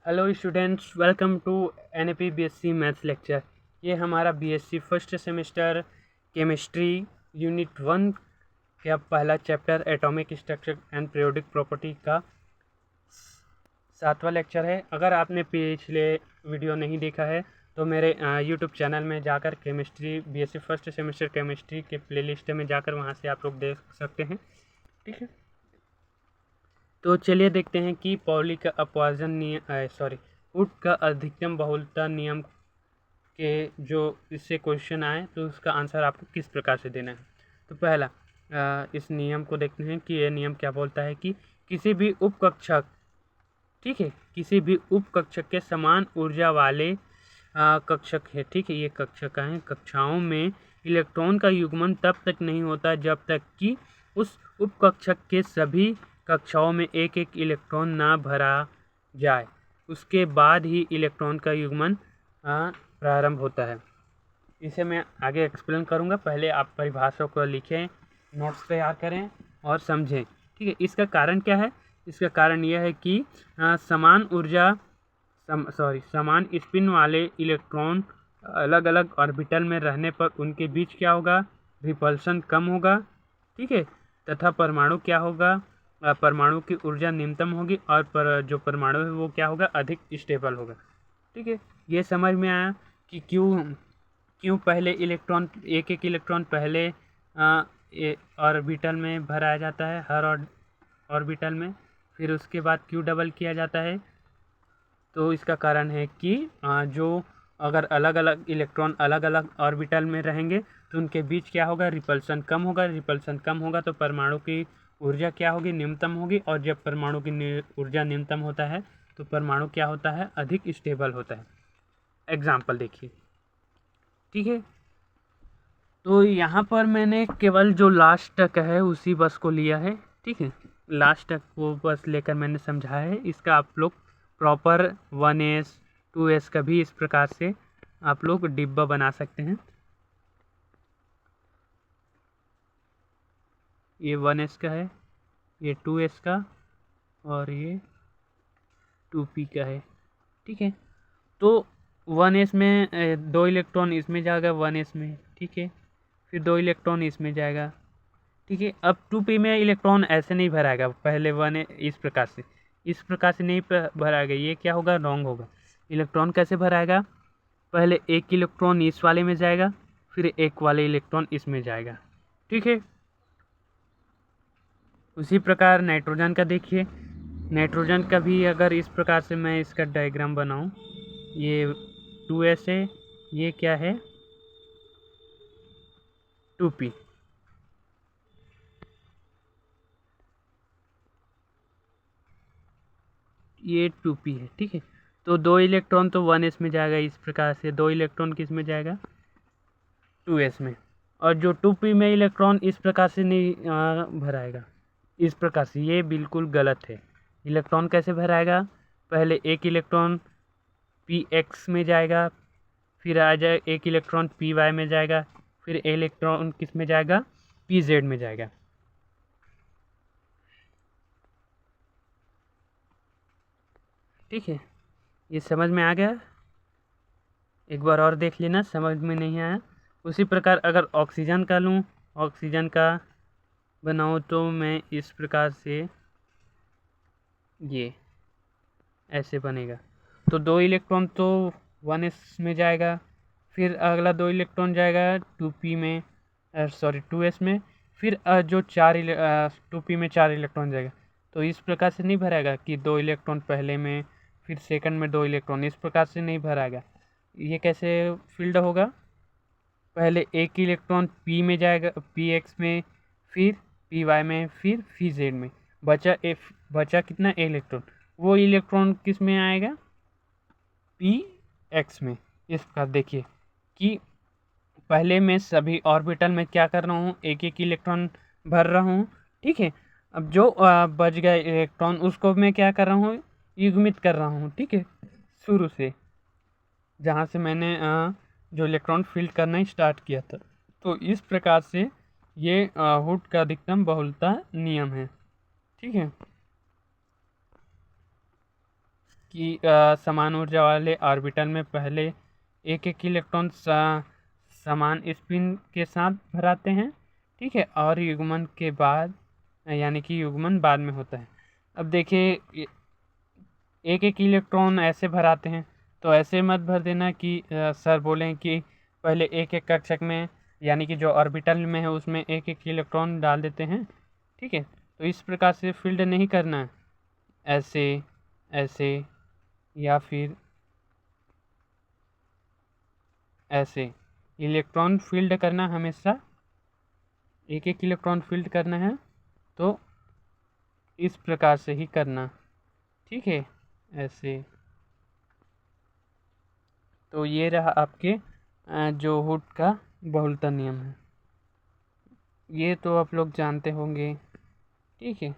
Hello students, welcome to NAP BSc maths lecture. ये हमारा BSc first semester chemistry unit 1 का पहला चैप्टर atomic structure and periodic property का 7वां लेक्चर है। अगर आपने पिछले वीडियो नहीं देखा है तो मेरे यूट्यूब चैनल में जाकर chemistry BSc first semester chemistry के प्लेलिस्ट में जाकर वहाँ से आप लोग देख सकते हैं। ठीक है, तो चलिए देखते हैं कि पॉली का अपवर्जन नियम वुड का अधिकतम बहुलता नियम के जो इससे क्वेश्चन आए तो उसका आंसर आपको किस प्रकार से देना है। तो पहला इस नियम को देखते हैं कि यह नियम क्या बोलता है कि किसी भी उपकक्षक, ठीक है, किसी भी उपकक्षक के समान ऊर्जा वाले कक्षक है, ठीक है, ये कक्षक हैं, कक्षाओं में इलेक्ट्रॉन का युग्मन तब तक नहीं होता जब तक कि उस उपकक्षक के सभी कक्षाओं में एक एक इलेक्ट्रॉन ना भरा जाए। उसके बाद ही इलेक्ट्रॉन का युग्मन प्रारंभ होता है। इसे मैं आगे एक्सप्लेन करूँगा, पहले आप परिभाषा को लिखें, नोट्स तैयार करें और समझें। ठीक है, इसका कारण क्या है? इसका कारण यह है कि समान स्पिन वाले इलेक्ट्रॉन अलग अलग ऑर्बिटल में रहने पर उनके बीच क्या होगा? रिपल्सन कम होगा, ठीक है, तथा परमाणु क्या होगा? परमाणु की ऊर्जा न्यूनतम होगी और जो परमाणु है वो क्या होगा? अधिक स्टेबल होगा। ठीक है, ये समझ में आया कि क्यों पहले इलेक्ट्रॉन एक इलेक्ट्रॉन पहले ऑर्बिटल में भराया जाता है, हर ऑर्बिटल में, फिर उसके बाद क्यों डबल किया जाता है। तो इसका कारण है कि जो अगर अलग अलग इलेक्ट्रॉन अलग अलग ऑर्बिटल में रहेंगे तो उनके बीच क्या होगा? रिपल्सन कम होगा। रिपल्सन कम होगा तो परमाणु की ऊर्जा क्या होगी? न्यूनतम होगी। और जब परमाणु की ऊर्जा न्यूनतम होता है तो परमाणु क्या होता है? अधिक स्टेबल होता है। एग्जाम्पल देखिए, ठीक है, तो यहाँ पर मैंने केवल जो लास्ट तक है उसी बस को लिया है। ठीक है, लास्ट तक वो बस लेकर मैंने समझाया है। इसका आप लोग प्रॉपर 1s 2s का भी इस प्रकार से आप लोग डिब्बा बना सकते हैं। ये 1s का है, ये 2s का और ये 2p का है। ठीक है, तो 1s में 2 इलेक्ट्रॉन इसमें जाएगा 1s में, ठीक है, फिर 2 इलेक्ट्रॉन इसमें जाएगा। ठीक है, अब 2p में इलेक्ट्रॉन ऐसे नहीं भराएगा, पहले इस प्रकार से नहीं भराएगा। ये क्या होगा? रॉन्ग होगा। इलेक्ट्रॉन कैसे भराएगा? पहले एक इलेक्ट्रॉन इस वाले में जाएगा, फिर एक वाले इलेक्ट्रॉन इसमें जाएगा। ठीक है, उसी प्रकार नाइट्रोजन का देखिए। नाइट्रोजन का भी अगर इस प्रकार से मैं इसका डायग्राम बनाऊं, ये 2s है, ये क्या है? 2p। ये 2p है। ठीक है, तो 2 इलेक्ट्रॉन तो 1s में जाएगा, इस प्रकार से 2 इलेक्ट्रॉन किस में जाएगा? 2s में। और जो 2p में इलेक्ट्रॉन इस प्रकार से नहीं भराएगा, इस प्रकार से, ये बिल्कुल गलत है। इलेक्ट्रॉन कैसे भराएगा? पहले एक इलेक्ट्रॉन px में जाएगा, फिर आ जाए एक इलेक्ट्रॉन py में जाएगा, फिर इलेक्ट्रॉन किस में जाएगा? pz में जाएगा। ठीक है, ये समझ में आ गया? एक बार और देख लेना, समझ में नहीं आया। उसी प्रकार अगर ऑक्सीजन का लूँ, ऑक्सीजन का बनाऊँ तो मैं इस प्रकार से, ये ऐसे बनेगा। तो 2 इलेक्ट्रॉन तो 1s में जाएगा, फिर अगला 2 इलेक्ट्रॉन जाएगा 2p में, 2s में, फिर जो 2p में 4 इलेक्ट्रॉन जाएगा। तो इस प्रकार से नहीं भराएगा कि 2 इलेक्ट्रॉन पहले में, फिर सेकंड में 2 इलेक्ट्रॉन, इस प्रकार से नहीं भराएगा। ये कैसे फील्ड होगा? पहले एक इलेक्ट्रॉन p में जाएगा, px में, फिर py में, फिर pz में, बचा कितना? इलेक्ट्रॉन। वो इलेक्ट्रॉन किस में आएगा? px में। इस प्रकार देखिए कि पहले मैं सभी ऑर्बिटल में क्या कर रहा हूँ? एक एक इलेक्ट्रॉन भर रहा हूँ। ठीक है, अब जो बच गया इलेक्ट्रॉन उसको मैं क्या कर रहा हूँ? युग्मित कर रहा हूँ। ठीक है, शुरू से जहाँ से मैंने जो इलेक्ट्रॉन फील्ड करना स्टार्ट किया था। तो इस प्रकार से ये हुड का अधिकतम बहुलता नियम है। ठीक है, कि समान ऊर्जा वाले ऑर्बिटल में पहले एक एक इलेक्ट्रॉन समान स्पिन के साथ भराते हैं, ठीक है, और युग्मन के बाद यानी कि युग्मन बाद में होता है। अब देखिए एक एक इलेक्ट्रॉन ऐसे भराते हैं, तो ऐसे मत भर देना कि सर बोलें कि पहले एक एक कक्षक में यानी कि जो ऑर्बिटल में है उसमें एक एक इलेक्ट्रॉन डाल देते हैं, ठीक है। तो इस प्रकार से फील्ड नहीं करना है, ऐसे ऐसे या फिर ऐसे इलेक्ट्रॉन फील्ड करना, हमेशा एक एक इलेक्ट्रॉन फील्ड करना है, तो इस प्रकार से ही करना, ठीक है, ऐसे। तो ये रहा आपके जो हुड का बहुलता नियम है, ये तो आप लोग जानते होंगे, ठीक है।